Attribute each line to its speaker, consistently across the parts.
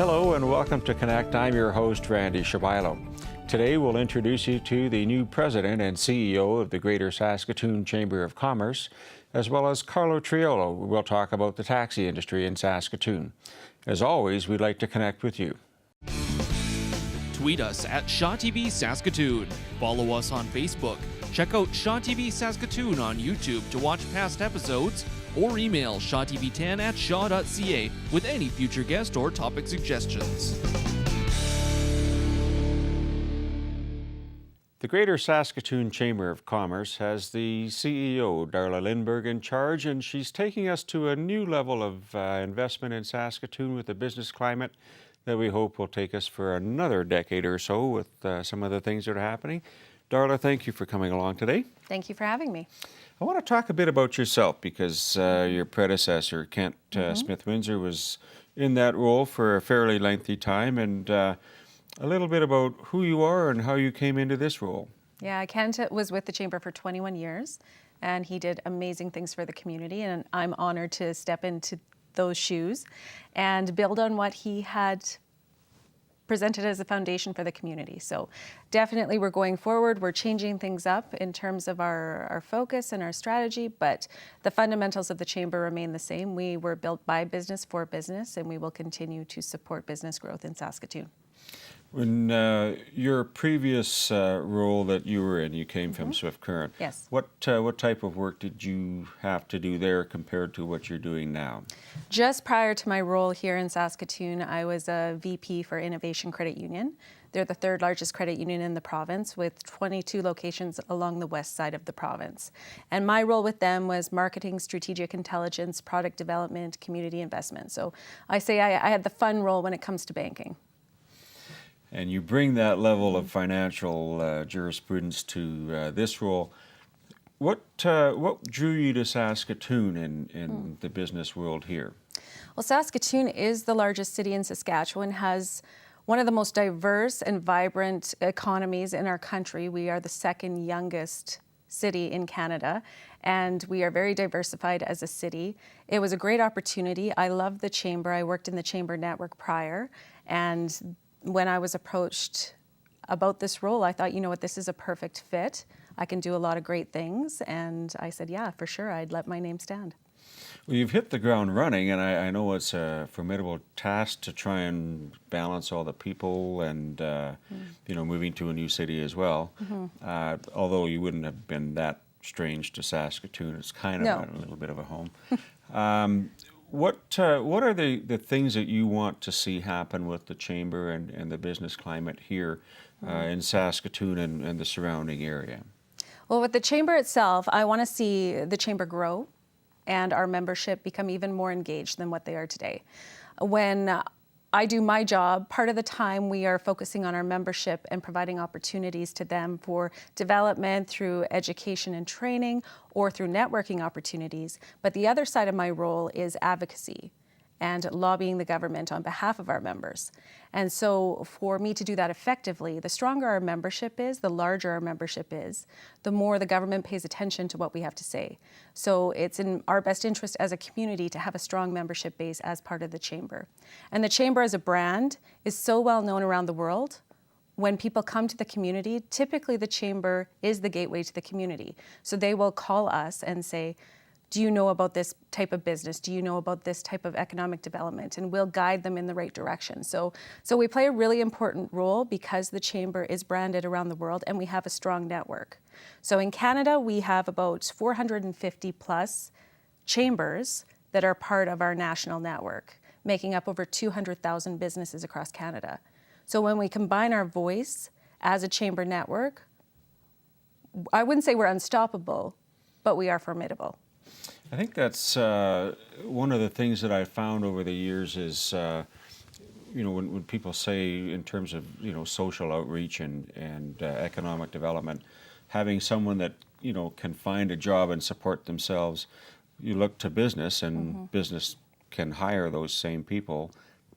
Speaker 1: Hello and welcome to Connect. I'm your host, Randy Shabilo. Today we'll introduce you to the new President and CEO of the Greater Saskatoon Chamber of Commerce, as well as Carlo Triolo. We'll talk about the taxi industry in Saskatoon. As always, we'd like to connect with you.
Speaker 2: Tweet us at Shaw TV Saskatoon. Follow us on Facebook. Check out Shaw TV Saskatoon on YouTube to watch past episodes, or email shawtv10@shaw.ca with any future guest or topic suggestions.
Speaker 1: The Greater Saskatoon Chamber of Commerce has the CEO, Darla Lindbjerg, in charge, and she's taking us to a new level of investment in Saskatoon with a business climate that we hope will take us for another decade or so with some of the things that are happening. Darla, thank you for coming along today.
Speaker 3: Thank you for having me.
Speaker 1: I want to talk a bit about yourself because your predecessor, Kent Smith-Windsor, was in that role for a fairly lengthy time, and a little bit about who you are and how you came into this role.
Speaker 3: Yeah, Kent was with the Chamber for 21 years, and he did amazing things for the community, and I'm honored to step into those shoes and build on what he had presented as a foundation for the community. So definitely we're going forward. We're changing things up in terms of our focus and our strategy, but the fundamentals of the Chamber remain the same. We were built by business for business, and we will continue to support business growth in Saskatoon.
Speaker 1: When your previous role that you were in, you came from Swift Current.
Speaker 3: Yes.
Speaker 1: What type of work did you have to do there compared to what you're doing now?
Speaker 3: Just prior to my role here in Saskatoon, I was a VP for Innovation Credit Union. They're the third largest credit union in the province with 22 locations along the west side of the province. And my role with them was marketing, strategic intelligence, product development, community investment. So I say I had the fun role when it comes to banking.
Speaker 1: And you bring that level of financial jurisprudence to this role. What drew you to Saskatoon in the business world here?
Speaker 3: Well, Saskatoon is the largest city in Saskatchewan, has one of the most diverse and vibrant economies in our country. We are the second youngest city in Canada, and we are very diversified as a city. It was a great opportunity. I loved the Chamber. I worked in the Chamber network prior, and when I was approached about this role, I thought, you know what, this is a perfect fit. I can do a lot of great things. And I said, yeah, for sure, I'd let my name stand.
Speaker 1: Well, you've hit the ground running, and I know it's a formidable task to try and balance all the people and, moving to a new city as well. Although you wouldn't have been that strange to Saskatoon. It's kind of a little bit of a home. What are the things that you want to see happen with the Chamber and the business climate here in Saskatoon and the surrounding area?
Speaker 3: Well, with the Chamber itself, I want to see the Chamber grow and our membership become even more engaged than what they are today. When I do my job, part of the time we are focusing on our membership and providing opportunities to them for development through education and training or through networking opportunities. But the other side of my role is advocacy and lobbying the government on behalf of our members. And so for me to do that effectively, the stronger our membership is, the larger our membership is, the more the government pays attention to what we have to say. So it's in our best interest as a community to have a strong membership base as part of the Chamber. And the Chamber as a brand is so well known around the world. When people come to the community, typically the Chamber is the gateway to the community. So they will call us and say, do you know about this type of business? Do you know about this type of economic development? And we'll guide them in the right direction. So we play a really important role because the Chamber is branded around the world and we have a strong network. So in Canada, we have about 450 plus chambers that are part of our national network, making up over 200,000 businesses across Canada. So when we combine our voice as a Chamber network, I wouldn't say we're unstoppable, but we are formidable.
Speaker 1: I think that's one of the things that I found over the years is, when people say in terms of, social outreach and economic development, having someone that, can find a job and support themselves, you look to business and business can hire those same people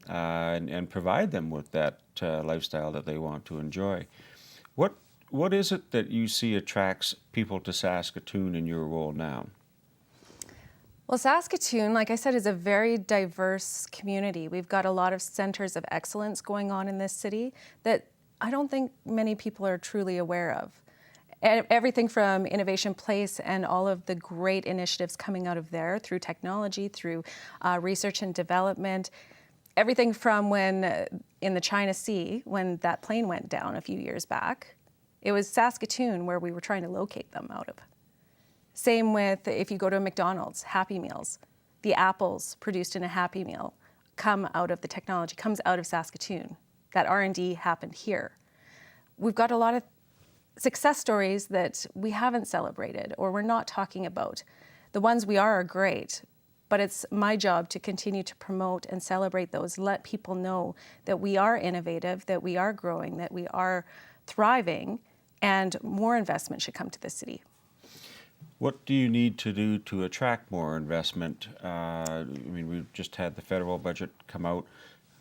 Speaker 1: and provide them with that lifestyle that they want to enjoy. What is it that you see attracts people to Saskatoon in your role now?
Speaker 3: Well, Saskatoon, like I said, is a very diverse community. We've got a lot of centers of excellence going on in this city that I don't think many people are truly aware of. Everything from Innovation Place and all of the great initiatives coming out of there through technology, through research and development. Everything from when in the China Sea, when that plane went down a few years back, it was Saskatoon where we were trying to locate them out of. Same with if you go to a McDonald's, Happy Meals. The apples produced in a Happy Meal come out of the technology, comes out of Saskatoon. That R&D happened here. We've got a lot of success stories that we haven't celebrated or we're not talking about. The ones we are great, but it's my job to continue to promote and celebrate those, let people know that we are innovative, that we are growing, that we are thriving, and more investment should come to the city.
Speaker 1: What do you need to do to attract more investment? I mean, we've just had the federal budget come out.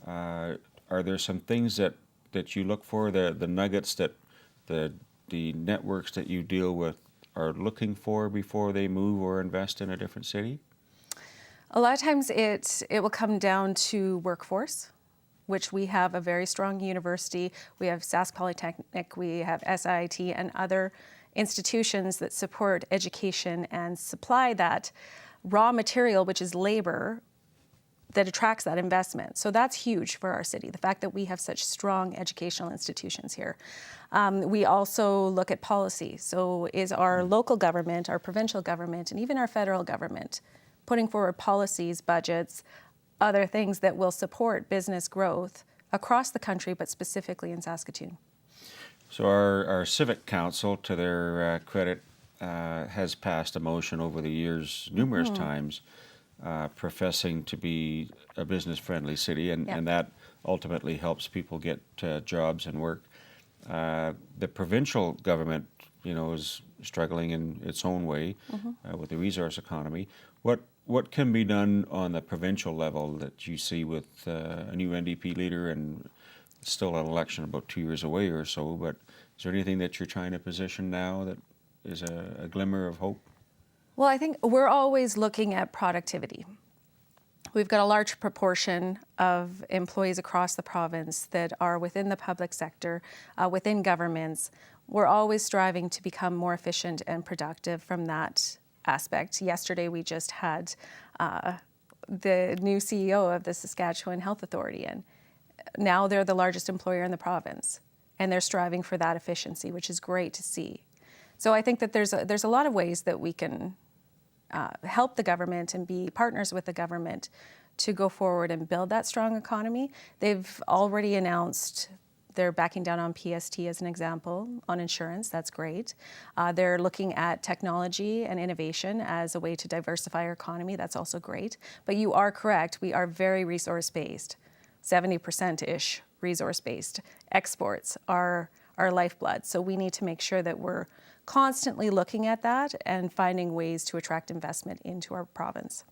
Speaker 1: Are there some things that you look for, the nuggets that the networks that you deal with are looking for before they move or invest in a different city?
Speaker 3: A lot of times it will come down to workforce, which we have a very strong university. We have Sask Polytechnic, we have SIT, and other institutions that support education and supply that raw material, which is labor, that attracts that investment. So that's huge for our city, the fact that we have such strong educational institutions here. We also look at policy. So is our local government, our provincial government, and even our federal government putting forward policies, budgets, other things that will support business growth across the country, but specifically in Saskatoon?
Speaker 1: So our Civic Council, to their credit, has passed a motion over the years numerous times professing to be a business-friendly city, and that ultimately helps people get jobs and work. The provincial government, is struggling in its own way with the resource economy. What can be done on the provincial level that you see with a new NDP leader and still an election about 2 years away or so, but is there anything that you're trying to position now that is a glimmer of hope?
Speaker 3: Well, I think we're always looking at productivity. We've got a large proportion of employees across the province that are within the public sector, within governments. We're always striving to become more efficient and productive from that aspect. Yesterday, we just had the new CEO of the Saskatchewan Health Authority in. Now they're the largest employer in the province, and they're striving for that efficiency, which is great to see. So I think that there's a lot of ways that we can help the government and be partners with the government to go forward and build that strong economy. They've already announced they're backing down on PST as an example, on insurance. That's great. They're looking at technology and innovation as a way to diversify our economy. That's also great. But you are correct. We are very resource-based. 70%-ish resource-based. Exports are our lifeblood. So we need to make sure that we're constantly looking at that and finding ways to attract investment into our province.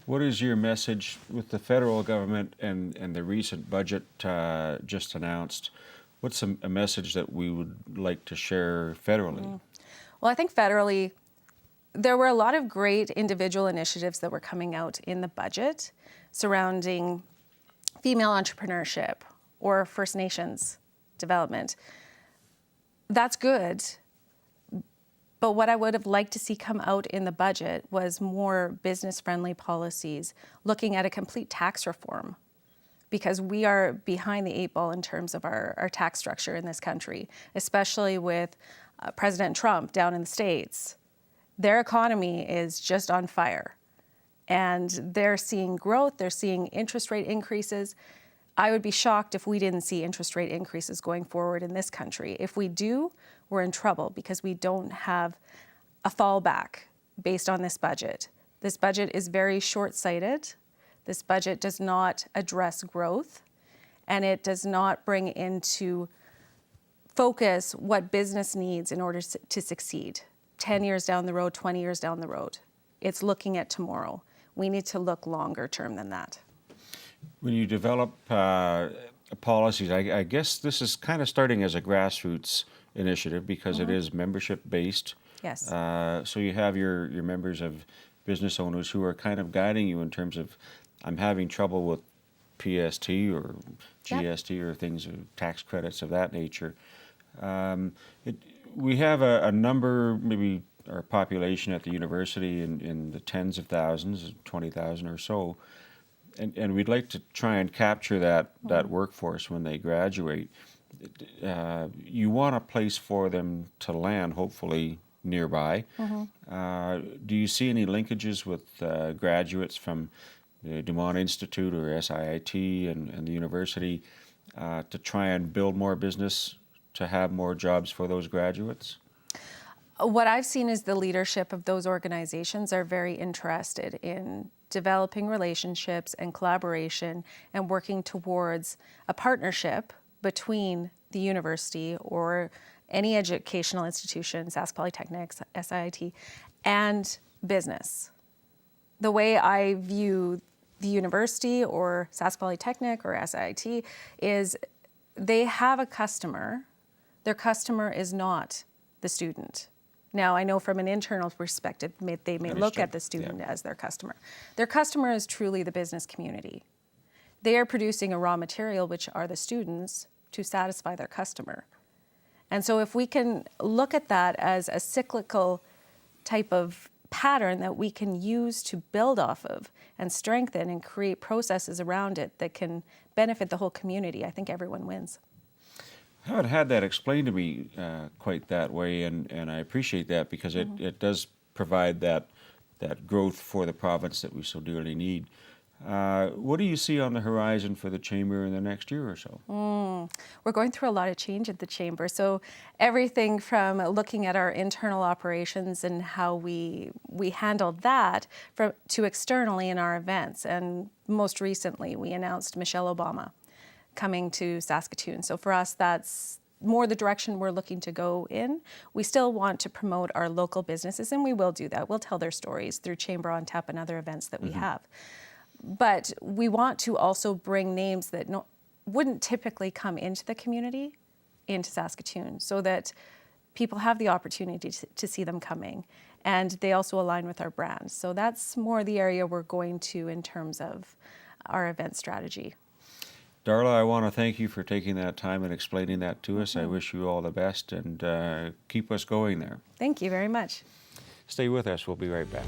Speaker 1: What is your message with the federal government and the recent budget just announced? What's a message that we would like to share federally?
Speaker 3: Well, I think federally, there were a lot of great individual initiatives that were coming out in the budget surrounding female entrepreneurship or First Nations development. That's good. But what I would have liked to see come out in the budget was more business-friendly policies, looking at a complete tax reform, because we are behind the 8 ball in terms of our tax structure in this country, especially with President Trump down in the States. Their economy is just on fire, and they're seeing growth, they're seeing interest rate increases. I would be shocked if we didn't see interest rate increases going forward in this country. If we do, we're in trouble because we don't have a fallback based on this budget. This budget is very short-sighted. This budget does not address growth, and it does not bring into focus what business needs in order to succeed. 10 years down the road, 20 years down the road. It's looking at tomorrow. We need to look longer term than that.
Speaker 1: When you develop policies, I guess this is kind of starting as a grassroots initiative because it is membership based.
Speaker 3: Yes.
Speaker 1: So you have your members of business owners who are kind of guiding you in terms of, I'm having trouble with PST or GST or things, or tax credits of that nature. Um, we have a number, maybe our population at the university in the tens of thousands, 20,000 or so, and we'd like to try and capture that workforce when they graduate. You want a place for them to land, hopefully nearby. Do you see any linkages with graduates from the Dumont Institute or SIIT and the university to try and build more business, to have more jobs for those graduates?
Speaker 3: What I've seen is the leadership of those organizations are very interested in developing relationships and collaboration and working towards a partnership between the university or any educational institution, Sask Polytechnic, SIIT, and business. The way I view the university or Sask Polytechnic or SIIT is they have a customer. Their customer is not the student. Now, I know from an internal perspective, they may look at the student as their customer. Their customer is truly the business community. They are producing a raw material, which are the students, to satisfy their customer. And so if we can look at that as a cyclical type of pattern that we can use to build off of and strengthen and create processes around it that can benefit the whole community, I think everyone wins.
Speaker 1: I haven't had that explained to me quite that way, and I appreciate that because it does provide that growth for the province that we so dearly need. What do you see on the horizon for the Chamber in the next year or so?
Speaker 3: We're going through a lot of change at the Chamber. So everything from looking at our internal operations and how we handle that to externally in our events. And most recently, we announced Michelle Obama coming to Saskatoon. So for us, that's more the direction we're looking to go in. We still want to promote our local businesses, and we will do that. We'll tell their stories through Chamber on Tap and other events that we have. But we want to also bring names that wouldn't typically come into the community, into Saskatoon, so that people have the opportunity to see them coming. And they also align with our brand. So that's more the area we're going to in terms of our event strategy.
Speaker 1: Darla, I want to thank you for taking that time and explaining that to us. I wish you all the best and keep us going there.
Speaker 3: Thank you very much.
Speaker 1: Stay with us. We'll be right back.